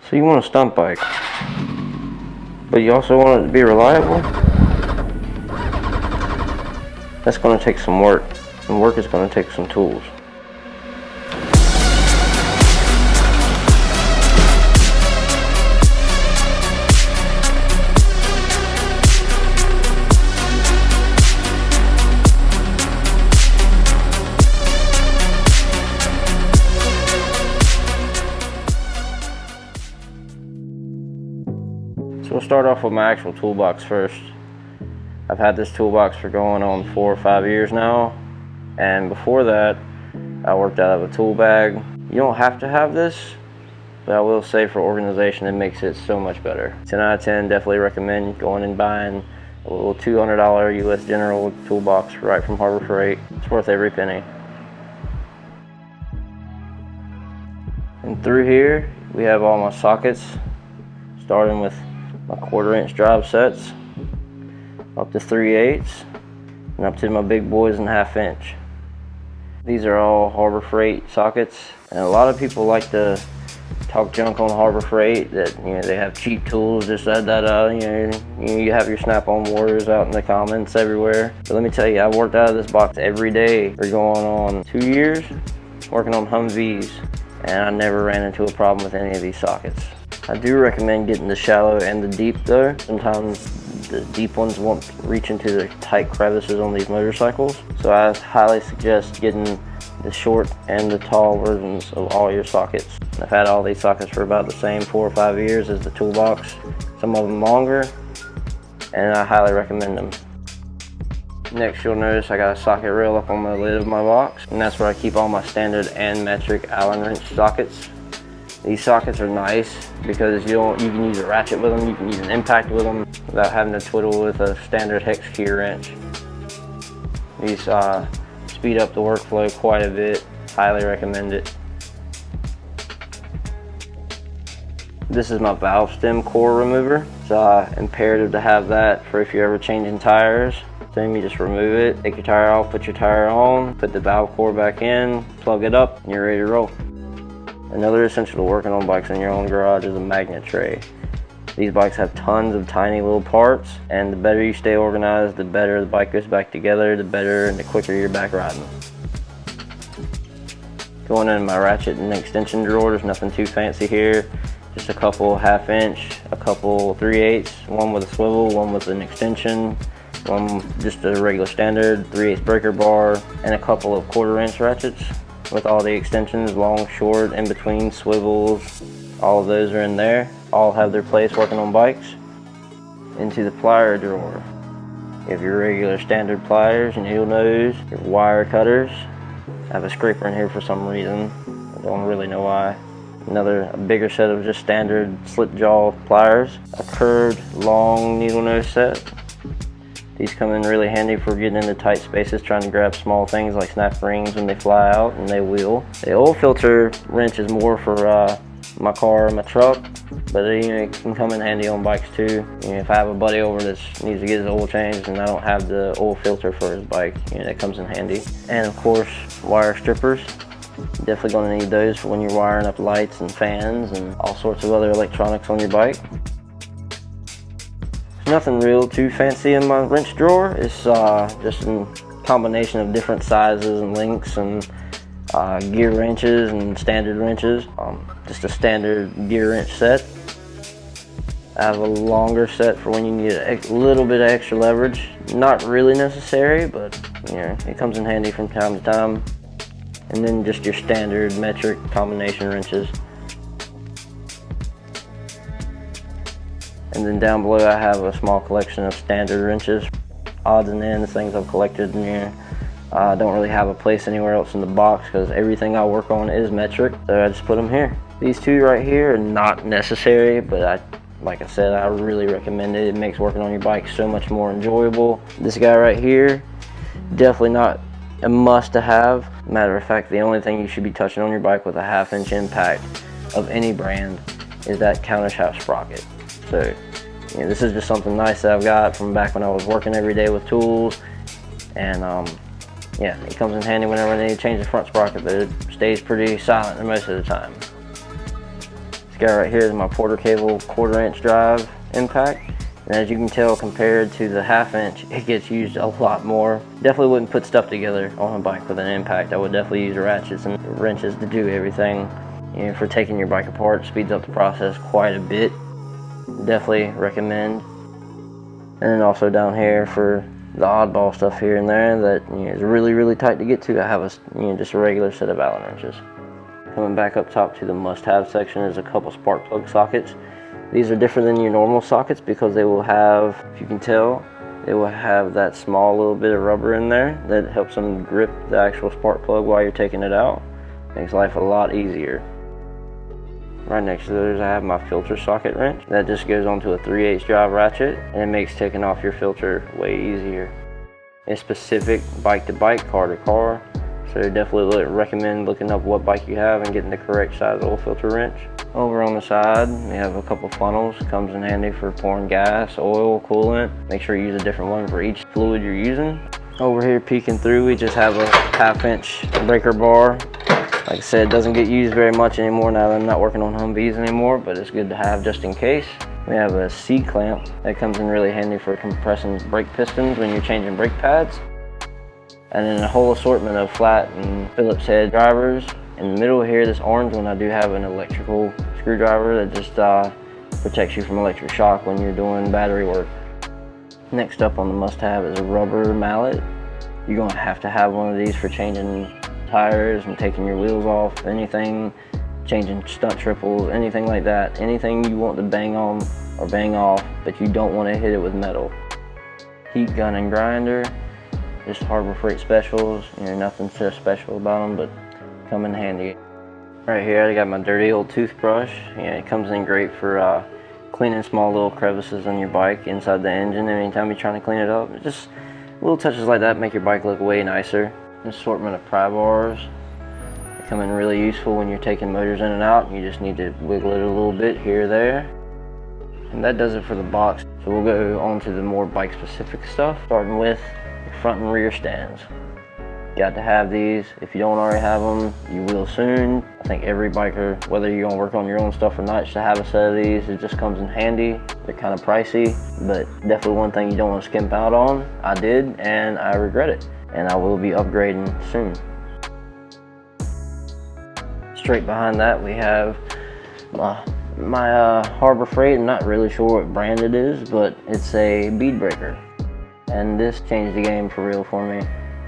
So you want a stunt bike, but you also want it to be reliable? That's going to take some work, and work is going to take some tools. So we'll start off with my actual toolbox first. I've had this toolbox for going on 4 or 5 years now, and before that I worked out of a tool bag. You don't have to have this, but I will say for organization it makes it so much better. 10 out of 10, definitely recommend going and buying a little $200 US General toolbox right from Harbor Freight. It's worth every penny. And through here we have all my sockets, starting with my 1/4 inch drive sets up to 3/8 and up to my big boys in 1/2 inch. These are all Harbor Freight sockets, and a lot of people like to talk junk on Harbor Freight that, you know, they have cheap tools, this, that, you have your snap-on warriors out in the comments everywhere. But let me tell you, I've worked out of this box every day for going on 2 years working on Humvees, and I never ran into a problem with any of these sockets. I do recommend getting the shallow and the deep though. Sometimes the deep ones won't reach into the tight crevices on these motorcycles. So I highly suggest getting the short and the tall versions of all your sockets. I've had all these sockets for about the same 4 or 5 years as the toolbox, some of them longer, and I highly recommend them. Next, you'll notice I got a socket rail up on the lid of my box, and that's where I keep all my standard and metric Allen wrench sockets. These sockets are nice because you can use a ratchet with them, you can use an impact with them without having to twiddle with a standard hex key wrench. These speed up the workflow quite a bit. Highly recommend it. This is my valve stem core remover. It's imperative to have that for if you're ever changing tires. Then you just remove it, take your tire off, put your tire on, put the valve core back in, plug it up, and you're ready to roll. Another essential to working on bikes in your own garage is a magnet tray. These bikes have tons of tiny little parts, and the better you stay organized, the better the bike goes back together, the better and the quicker you're back riding. Going in my ratchet and extension drawer, there's nothing too fancy here. Just a couple 1/2 inch, a couple 3/8, one with a swivel, one with an extension, one just a regular standard 3/8 breaker bar, and a couple of 1/4 inch ratchets with all the extensions, long, short, in between, swivels. All of those are in there. All have their place working on bikes. Into the plier drawer. You have your regular standard pliers, needle nose, your wire cutters. I have a scraper in here for some reason. I don't really know why. A bigger set of just standard slip jaw pliers. A curved long needle nose set. These come in really handy for getting into tight spaces, trying to grab small things like snap rings when they fly out, and they will. The oil filter wrench is more for my car and my truck, but it can come in handy on bikes too. If I have a buddy over that needs to get his oil changed and I don't have the oil filter for his bike, that comes in handy. And of course, wire strippers. Definitely going to need those for when you're wiring up lights and fans and all sorts of other electronics on your bike. Nothing real too fancy in my wrench drawer. It's just a combination of different sizes and lengths and gear wrenches and standard wrenches. Just a standard gear wrench set. I have a longer set for when you need a little bit of extra leverage. Not really necessary, but it comes in handy from time to time. And then just your standard metric combination wrenches. And then down below I have a small collection of standard wrenches, odds and ends, things I've collected in here. I don't really have a place anywhere else in the box because everything I work on is metric, so I just put them here. These two right here are not necessary, but like I said, I really recommend it. It makes working on your bike so much more enjoyable. This guy right here, definitely not a must to have. Matter of fact, the only thing you should be touching on your bike with a 1/2 inch impact of any brand is that countershaft sprocket. So this is just something nice that I've got from back when I was working every day with tools, and yeah, it comes in handy whenever I need to change the front sprocket, but it stays pretty silent most of the time. This guy right here is my Porter Cable 1/4 inch drive impact. And as you can tell, compared to the 1/2 inch, it gets used a lot more. Definitely wouldn't put stuff together on a bike with an impact. I would definitely use ratchets and wrenches to do everything. You know, for taking your bike apart, speeds up the process quite a bit. Definitely recommend. And then also down here for the oddball stuff here and there that, you know, is really tight to get to, I have just a regular set of Allen wrenches. Coming back up top to the must-have section is a couple spark plug sockets. These are different than your normal sockets because they will have, if you can tell, they will have that small little bit of rubber in there that helps them grip the actual spark plug while you're taking it out. Makes life a lot easier. Right next to those, I have my filter socket wrench. That just goes onto a 3/8 drive ratchet, and it makes taking off your filter way easier. It's specific bike to bike, car to car, so definitely recommend looking up what bike you have and getting the correct size oil filter wrench. Over on the side, we have a couple funnels. Comes in handy for pouring gas, oil, coolant. Make sure you use a different one for each fluid you're using. Over here, peeking through, we just have a 1/2 inch breaker bar. Like I said, it doesn't get used very much anymore now that I'm not working on Humvees anymore, but it's good to have just in case. We have a C-clamp that comes in really handy for compressing brake pistons when you're changing brake pads. And then a whole assortment of flat and Phillips head drivers. In the middle here, this orange one, I do have an electrical screwdriver that just protects you from electric shock when you're doing battery work. Next up on the must-have is a rubber mallet. You're going to have one of these for changing tires and taking your wheels off, anything, changing stunt triples, anything like that. Anything you want to bang on or bang off, but you don't want to hit it with metal. Heat gun and grinder, just Harbor Freight specials. You know, nothing so special about them, but come in handy. Right here, I got my dirty old toothbrush. Yeah, it comes in great for cleaning small little crevices on your bike inside the engine. Anytime you're trying to clean it up, just little touches like that make your bike look way nicer. An assortment of pry bars. They come in really useful when you're taking motors in and out. You just need to wiggle it a little bit here or there. And that does it for the box. So we'll go on to the more bike specific stuff, starting with the front and rear stands. Got to have these. If you don't already have them, you will soon. I think every biker, whether you're gonna work on your own stuff or not, should have a set of these. It just comes in handy. They're kind of pricey, but definitely one thing you don't want to skimp out on. I did, and I regret it. And I will be upgrading soon. Straight behind that, we have my Harbor Freight. I'm not really sure what brand it is, but it's a Bead Breaker. And this changed the game for real for me.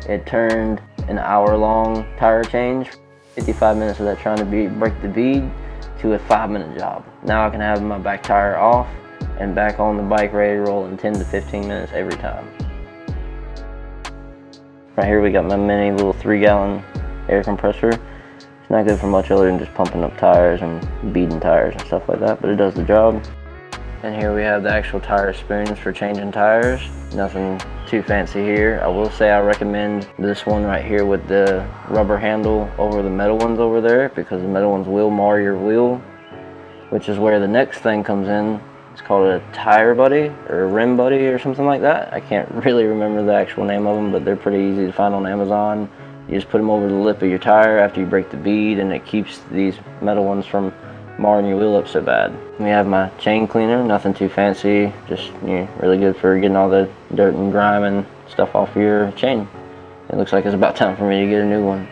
It turned an hour-long tire change, 55 minutes of that trying to break the bead, to a 5-minute job. Now I can have my back tire off and back on the bike ready to roll in 10 to 15 minutes every time. Right here we got my mini little 3-gallon air compressor. It's not good for much other than just pumping up tires and beading tires and stuff like that, but it does the job. And here we have the actual tire spoons for changing tires. Nothing too fancy here. I will say I recommend this one right here with the rubber handle over the metal ones over there, because the metal ones will mar your wheel, which is where the next thing comes in. It's called a tire buddy or a rim buddy or something like that. I can't really remember the actual name of them, but they're pretty easy to find on Amazon. You just put them over the lip of your tire after you break the bead, and it keeps these metal ones from marring your wheel up so bad. We have my chain cleaner, nothing too fancy, just really good for getting all the dirt and grime and stuff off your chain. It looks like it's about time for me to get a new one.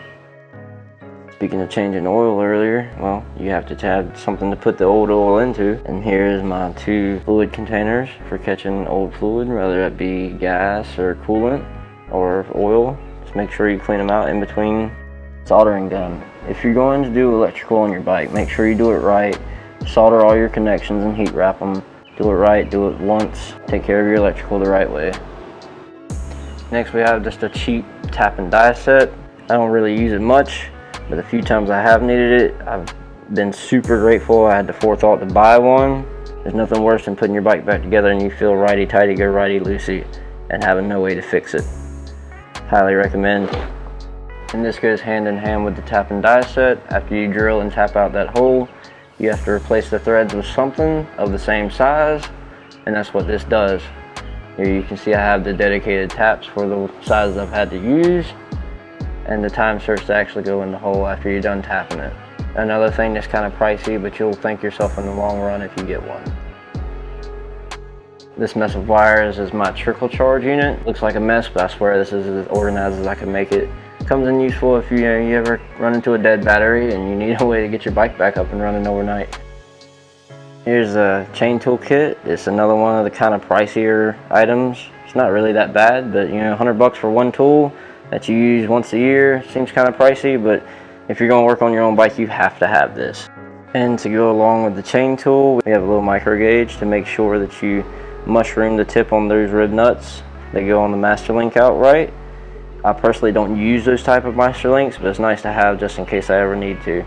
Speaking of changing oil earlier, well, you have to have something to put the old oil into. And here is my 2 fluid containers for catching old fluid, whether it be gas or coolant or oil. Just make sure you clean them out in between. Soldering gun. If you're going to do electrical on your bike, make sure you do it right. Solder all your connections and heat wrap them. Do it right, do it once. Take care of your electrical the right way. Next we have just a cheap tap and die set. I don't really use it much, but the few times I have needed it, I've been super grateful I had the forethought to buy one. There's nothing worse than putting your bike back together and you feel righty-tighty go righty-loosey and having no way to fix it. Highly recommend. And this goes hand in hand with the tap and die set. After you drill and tap out that hole, you have to replace the threads with something of the same size, and that's what this does. Here you can see I have the dedicated taps for the sizes I've had to use, and the time starts to actually go in the hole after you're done tapping it. Another thing that's kind of pricey, but you'll thank yourself in the long run if you get one. This mess of wires is my trickle charge unit. Looks like a mess, but I swear this is as organized as I can make it. Comes in useful if you ever run into a dead battery and you need a way to get your bike back up and running overnight. Here's a chain tool kit. It's another one of the kind of pricier items. It's not really that bad, but you know, 100 bucks for one tool that you use once a year seems kind of pricey, but if you're going to work on your own bike, you have to have this. And to go along with the chain tool, we have a little micro gauge to make sure that you mushroom the tip on those rib nuts. They go on the master link outright. I personally don't use those type of master links, but it's nice to have just in case I ever need to.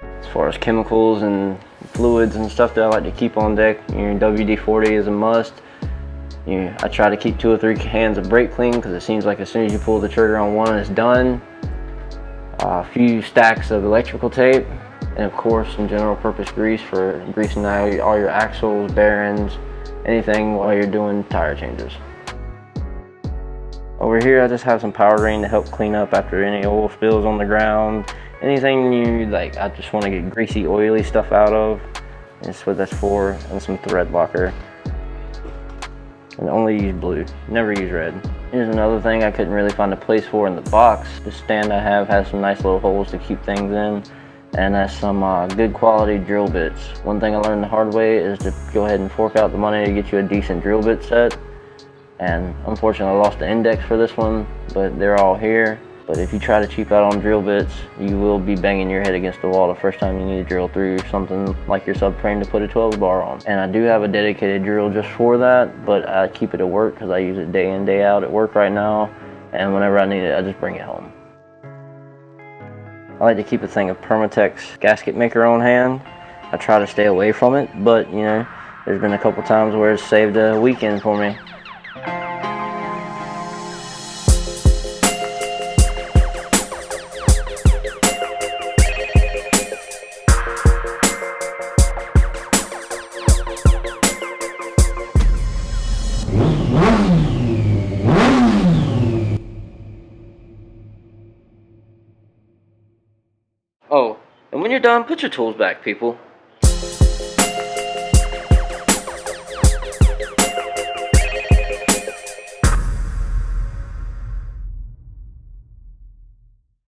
As far as chemicals and fluids and stuff that I like to keep on deck, WD-40 is a must. I try to keep 2 or 3 cans of brake clean because it seems like as soon as you pull the trigger on one, it's done. A few stacks of electrical tape, and of course some general purpose grease for greasing all your axles, bearings, anything while you're doing tire changes. Over here I just have some power drain to help clean up after any oil spills on the ground. Anything I just want to get greasy, oily stuff out of. That's what that's for, and some thread locker. And only use blue, never use red. Here's another thing I couldn't really find a place for in the box. The stand I have has some nice little holes to keep things in, and has some good quality drill bits. One thing I learned the hard way is to go ahead and fork out the money to get you a decent drill bit set. And unfortunately I lost the index for this one, but they're all here. But if you try to cheap out on drill bits, you will be banging your head against the wall the first time you need to drill through something like your subframe to put a 12 bar on. And I do have a dedicated drill just for that, but I keep it at work because I use it day in, day out at work right now. And whenever I need it, I just bring it home. I like to keep a thing of Permatex gasket maker on hand. I try to stay away from it, but there's been a couple times where it's saved a weekend for me. Oh, and when you're done, put your tools back, people.